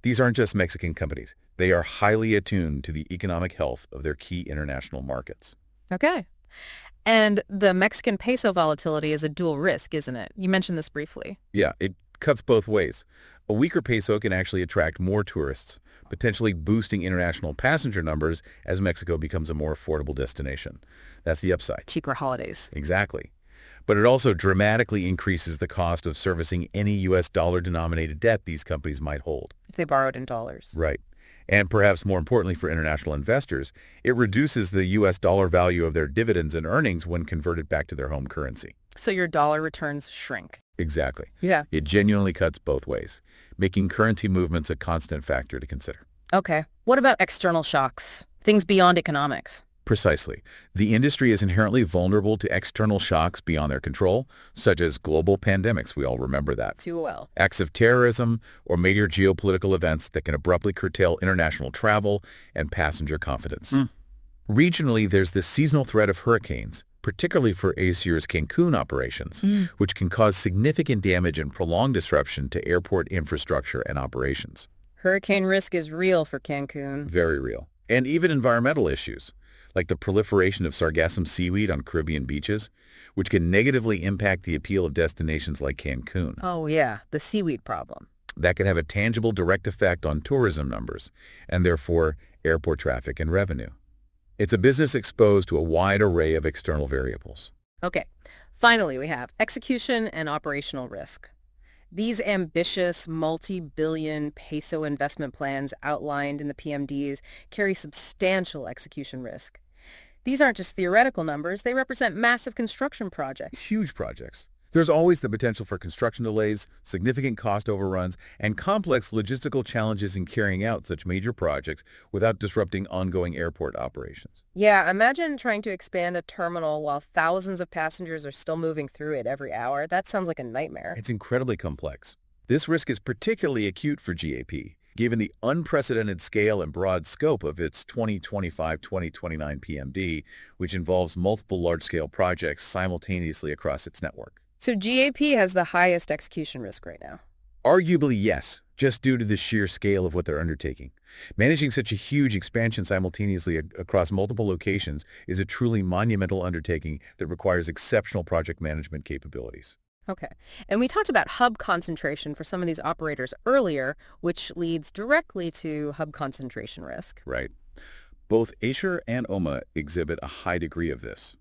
These aren't just Mexican companies. They are highly attuned to the economic health of their key international markets. Okay. And the Mexican peso volatility is a dual risk, isn't it? You mentioned this briefly. Yeah, it cuts both ways. A weaker peso can actually attract more tourists, potentially boosting international passenger numbers as Mexico becomes a more affordable destination. That's the upside. Cheaper holidays. Exactly. But it also dramatically increases the cost of servicing any U.S. dollar-denominated debt these companies might hold. If they borrowed in dollars. Right. And perhaps more importantly for international investors, it reduces the U.S. dollar value of their dividends and earnings when converted back to their home currency. So your dollar returns shrink. Exactly. Yeah. It genuinely cuts both ways, making currency movements a constant factor to consider. Okay. What about external shocks? Things beyond economics. Precisely. The industry is inherently vulnerable to external shocks beyond their control, such as global pandemics. We all remember that. Too well. Acts of terrorism or major geopolitical events that can abruptly curtail international travel and passenger confidence. Regionally, there's the seasonal threat of hurricanes, particularly for ASUR's Cancun operations, which can cause significant damage and prolonged disruption to airport infrastructure and operations. Hurricane risk is real for Cancun. Very real. And even environmental issues, like the proliferation of sargassum seaweed on Caribbean beaches, which can negatively impact the appeal of destinations like Cancun. Oh yeah, the seaweed problem. That can have a tangible direct effect on tourism numbers, and therefore airport traffic and revenue. It's a business exposed to a wide array of external variables. Okay, finally we have execution and operational risk. These ambitious multi-billion peso investment plans outlined in the PMDs carry substantial execution risk. These aren't just theoretical numbers, they represent massive construction projects. Huge projects. There's always the potential for construction delays, significant cost overruns, and complex logistical challenges in carrying out such major projects without disrupting ongoing airport operations. Yeah, imagine trying to expand a terminal while thousands of passengers are still moving through it every hour. That sounds like a nightmare. It's incredibly complex. This risk is particularly acute for GAP, given the unprecedented scale and broad scope of its 2025-2029 PMD, which involves multiple large-scale projects simultaneously across its network. So GAP has the highest execution risk right now. Arguably, yes, just due to the sheer scale of what they're undertaking. Managing such a huge expansion simultaneously across multiple locations is a truly monumental undertaking that requires exceptional project management capabilities. Okay. And we talked about hub concentration for some of these operators earlier, which leads directly to hub concentration risk. Right. Both ASUR and OMA exhibit a high degree of this.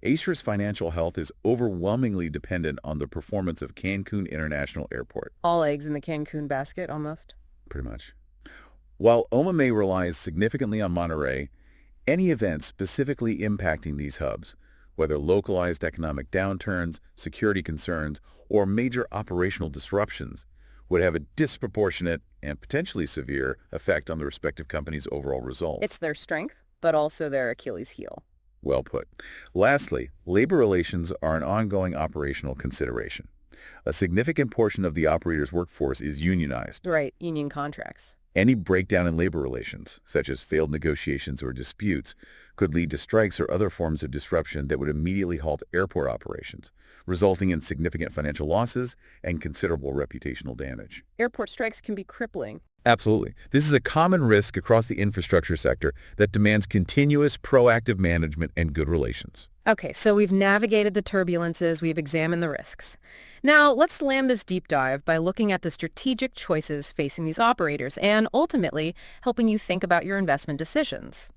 ASUR's financial health is overwhelmingly dependent on the performance of Cancun International Airport. All eggs in the Cancun basket, almost. Pretty much. While OMA may rely significantly on Monterrey, any event specifically impacting these hubs, whether localized economic downturns, security concerns, or major operational disruptions, would have a disproportionate and potentially severe effect on the respective companies' overall results. It's their strength, but also their Achilles heel. Well put. Lastly, labor relations are an ongoing operational consideration. A significant portion of the operator's workforce is unionized. Right, union contracts. Any breakdown in labor relations, such as failed negotiations or disputes, could lead to strikes or other forms of disruption that would immediately halt airport operations, resulting in significant financial losses and considerable reputational damage. Airport strikes can be crippling. Absolutely. This is a common risk across the infrastructure sector that demands continuous, proactive management and good relations. Okay, so we've navigated the turbulences, we've examined the risks. Now, let's land this deep dive by looking at the strategic choices facing these operators and ultimately helping you think about your investment decisions.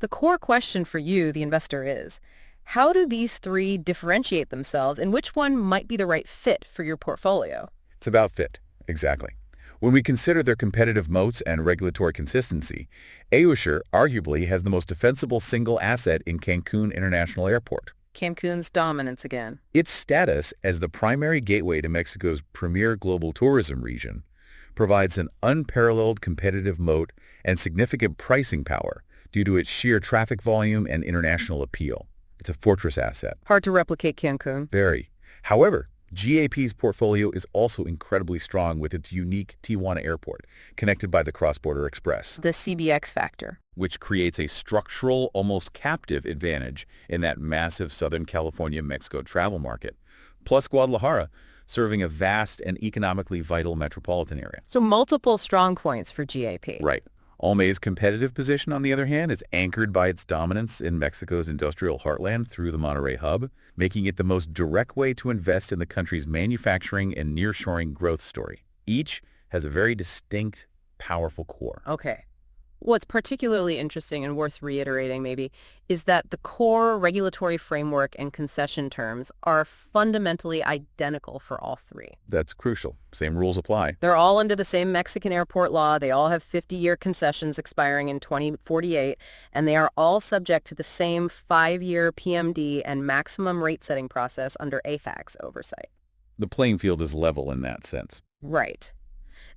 The core question for you, the investor, is, how do these three differentiate themselves and which one might be the right fit for your portfolio? It's about fit. Exactly. When we consider their competitive moats and regulatory consistency, ASUR arguably has the most defensible single asset in Cancun International Airport. Cancun's dominance again. Its status as the primary gateway to Mexico's premier global tourism region provides an unparalleled competitive moat and significant pricing power due to its sheer traffic volume and international appeal. It's a fortress asset. Hard to replicate Cancun. Very. However, GAP's portfolio is also incredibly strong with its unique Tijuana airport, connected by the cross-border express. The CBX factor. Which creates a structural, almost captive advantage in that massive Southern California-Mexico travel market, plus Guadalajara, serving a vast and economically vital metropolitan area. So multiple strong points for GAP. Right. OMA's competitive position, on the other hand, is anchored by its dominance in Mexico's industrial heartland through the Monterrey hub, making it the most direct way to invest in the country's manufacturing and nearshoring growth story. Each has a very distinct, powerful core. Okay. What's particularly interesting and worth reiterating maybe is that the core regulatory framework and concession terms are fundamentally identical for all three. That's crucial. Same rules apply. They're all under the same Mexican airport law. They all have 50-year concessions expiring in 2048, and they are all subject to the same 5-year PMD and maximum rate setting process under AFAC's oversight. The playing field is level in that sense. Right.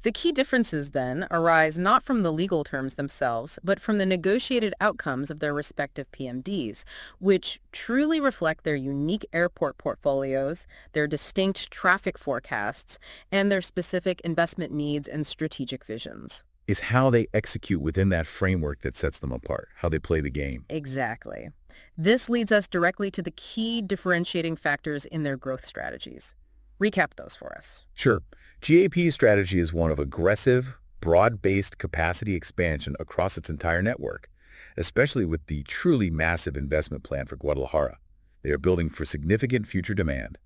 The key differences then arise not from the legal terms themselves, but from the negotiated outcomes of their respective PMDs, which truly reflect their unique airport portfolios, their distinct traffic forecasts, and their specific investment needs and strategic visions. It's how they execute within that framework that sets them apart, how they play the game. Exactly. This leads us directly to the key differentiating factors in their growth strategies. Recap those for us. Sure. GAP's strategy is one of aggressive, broad-based capacity expansion across its entire network, especially with the truly massive investment plan for Guadalajara. They are building for significant future demand.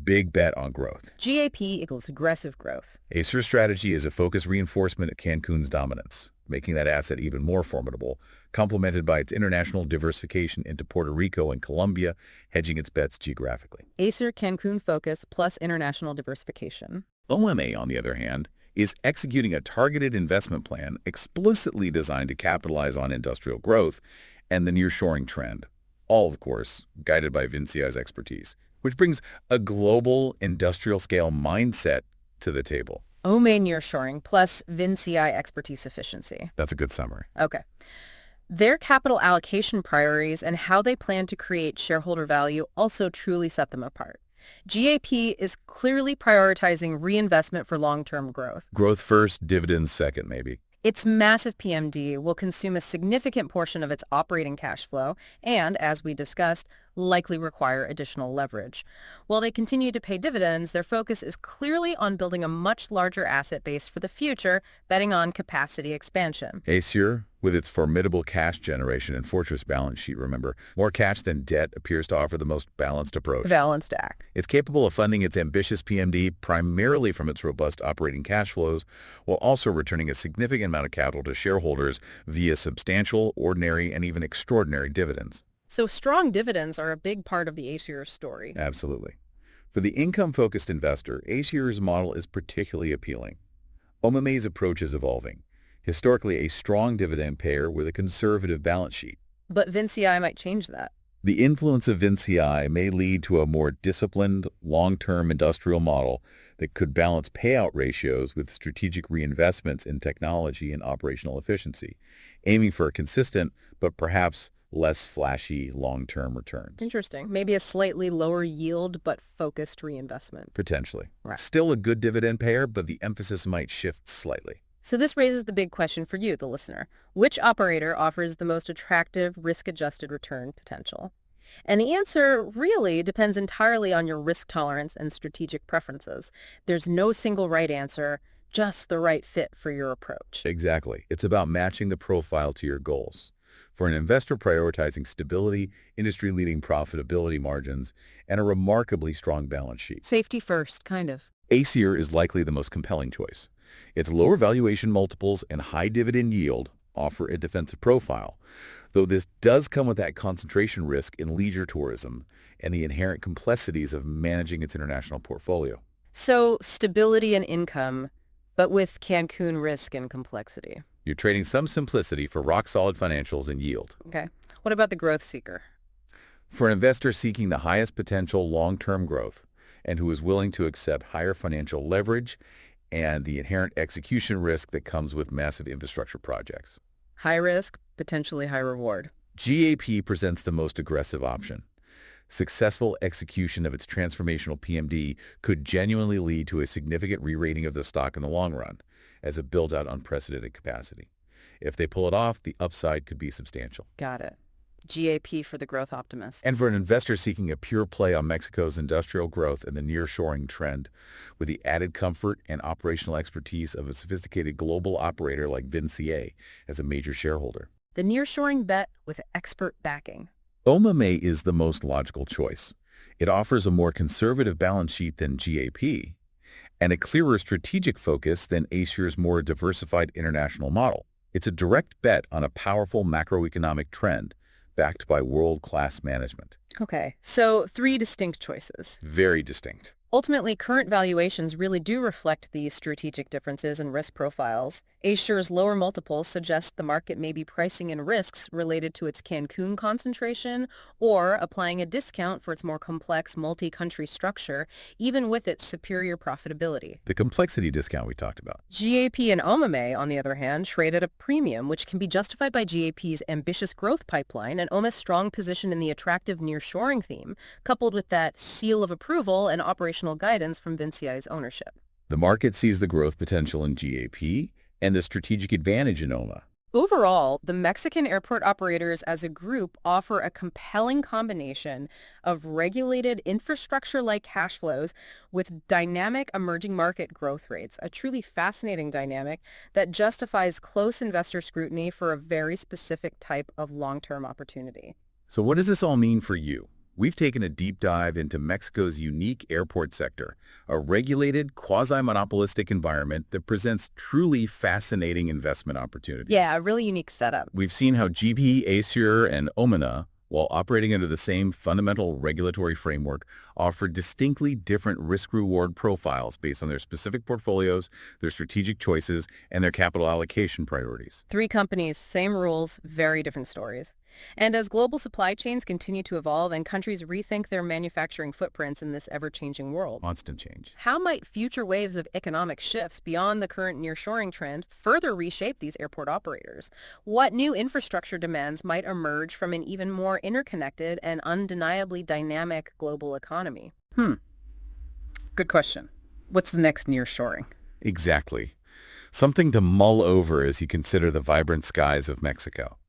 Big bet on growth. GAP equals aggressive growth. ASUR's strategy is a focused reinforcement of Cancun's dominance, making that asset even more formidable, complemented by its international diversification into Puerto Rico and Colombia, hedging its bets geographically. ASUR Cancun focus plus international diversification. OMA, on the other hand, is executing a targeted investment plan explicitly designed to capitalize on industrial growth and the nearshoring trend, all, of course, guided by Vincia's expertise, which brings a global industrial-scale mindset to the table. OMA nearshoring plus VinCI expertise efficiency. That's a good summary. Okay. Their capital allocation priorities and how they plan to create shareholder value also truly set them apart. GAP is clearly prioritizing reinvestment for long-term growth. Growth first, dividends second, maybe. Its massive PMD will consume a significant portion of its operating cash flow and, as we discussed, likely require additional leverage. While they continue to pay dividends, their focus is clearly on building a much larger asset base for the future, betting on capacity expansion. ASUR, with its formidable cash generation and fortress balance sheet, remember, more cash than debt appears to offer the most balanced approach. Balanced act. It's capable of funding its ambitious PMD primarily from its robust operating cash flows, while also returning a significant amount of capital to shareholders via substantial, ordinary, and even extraordinary dividends. So strong dividends are a big part of the ASUR story. Absolutely. For the income-focused investor, ASUR's model is particularly appealing. OMA's approach is evolving. Historically a strong dividend payer with a conservative balance sheet. But VinCI might change that. The influence of VinCI may lead to a more disciplined, long-term industrial model that could balance payout ratios with strategic reinvestments in technology and operational efficiency, aiming for a consistent but perhaps less flashy long-term returns. Interesting. Maybe a slightly lower yield but focused reinvestment. Potentially. Right. Still a good dividend payer, but the emphasis might shift slightly. So this raises the big question for you, the listener. Which operator offers the most attractive risk-adjusted return potential? And the answer really depends entirely on your risk tolerance and strategic preferences. There's no single right answer, just the right fit for your approach. Exactly. It's about matching the profile to your goals. For an investor prioritizing stability, industry-leading profitability margins, and a remarkably strong balance sheet, Safety first, kind of. ASUR is likely the most compelling choice. Its lower valuation multiples and high dividend yield offer a defensive profile, though this does come with that concentration risk in leisure tourism and the inherent complexities of managing its international portfolio. So stability and income, but with Cancun risk and complexity. You're trading some simplicity for rock-solid financials and yield. Okay. What about the growth seeker? For an investor seeking the highest potential long-term growth and who is willing to accept higher financial leverage and the inherent execution risk that comes with massive infrastructure projects. High risk, potentially high reward. GAP presents the most aggressive option. Successful execution of its transformational PMD could genuinely lead to a significant re-rating of the stock in the long run, as it builds out unprecedented capacity. If they pull it off, the upside could be substantial. Got it. GAP for the growth optimist. And for an investor seeking a pure play on Mexico's industrial growth and the nearshoring trend, with the added comfort and operational expertise of a sophisticated global operator like VinCA as a major shareholder. The nearshoring bet with expert backing. OMA is the most logical choice. It offers a more conservative balance sheet than GAP and a clearer strategic focus than ASUR's more diversified international model. It's a direct bet on a powerful macroeconomic trend backed by world-class management. Okay, so 3 distinct choices. Very distinct. Ultimately, current valuations really do reflect these strategic differences in risk profiles. ASUR's lower multiples suggest the market may be pricing in risks related to its Cancun concentration or applying a discount for its more complex multi-country structure, even with its superior profitability. The complexity discount we talked about. GAP and OMA, on the other hand, trade at a premium, which can be justified by GAP's ambitious growth pipeline and OMA's strong position in the attractive nearshoring theme, coupled with that seal of approval and operational guidance from Vinci's ownership. The market sees the growth potential in GAP and the strategic advantage in OMA. Overall, the Mexican airport operators as a group offer a compelling combination of regulated infrastructure-like cash flows with dynamic emerging market growth rates, a truly fascinating dynamic that justifies close investor scrutiny for a very specific type of long-term opportunity. So what does this all mean for you? We've taken a deep dive into Mexico's unique airport sector, a regulated, quasi-monopolistic environment that presents truly fascinating investment opportunities. Yeah, a really unique setup. We've seen how GP, ASUR, and OMA, while operating under the same fundamental regulatory framework, offer distinctly different risk-reward profiles based on their specific portfolios, their strategic choices, and their capital allocation priorities. Three companies, same rules, very different stories. And as global supply chains continue to evolve and countries rethink their manufacturing footprints in this ever-changing world, Constant change. how might future waves of economic shifts beyond the current nearshoring trend further reshape these airport operators? What new infrastructure demands might emerge from an even more interconnected and undeniably dynamic global economy? Good question. What's the next nearshoring? Exactly. Something to mull over as you consider the vibrant skies of Mexico.